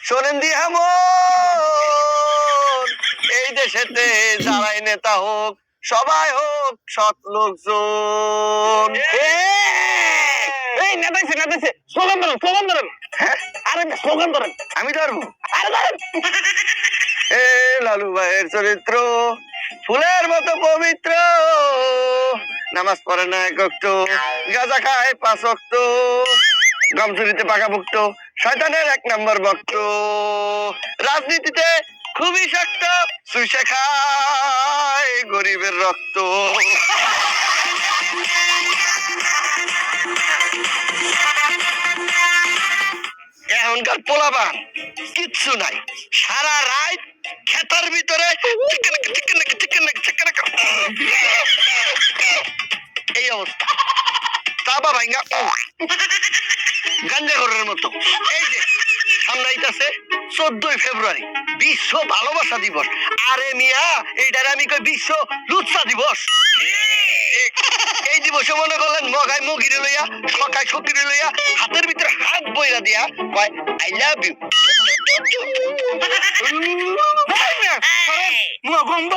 শোনেন দিয়া এই দেশেতে যারাই নেতা হোক সবাই হোক সৎ লোকজন। এই নেতাইছে নেতাইছে স্লোগান ধরেন হ্যাঁ আরে স্লোগান ধরেন আমি ধরবো। আরে ধরেন এ লালু ভাইয়ের চরিত্র ফুলের মতো পবিত্র, নামাজ পড়ে না এক ওয়াক্ত, গাঁজা খায় 5 ওয়াক্ত, গম চুরিতে পাকাপোক্ত, শয়তানের 1 নম্বর ভক্ত, রাজনীতিতে খুবই শক্ত, চুষে খায় গরিবের রক্ত। এখনকার পোলাপান কিচ্ছু নাই, সারা রাত খেতার ভিতরে এই অবস্থা, চাপা ভাঙ্গা গাঞ্জা ঘরের মতো। এই যে সামনে আইতাছে 14 ফেব্রুয়ারি বিশ্ব ভালোবাসা দিবস। আরে মিয়া এইটারে আমি কই বিশ্ব লুচ্চা দিবস। এই দিবসে মনে করলেন মগাই মগিরে লইয়া সকাই সকিরে লইয়া হাতের ভিতরে হাত বইরা দিয়া কয় আই লাভ ইউ। মুয়া গন্ধ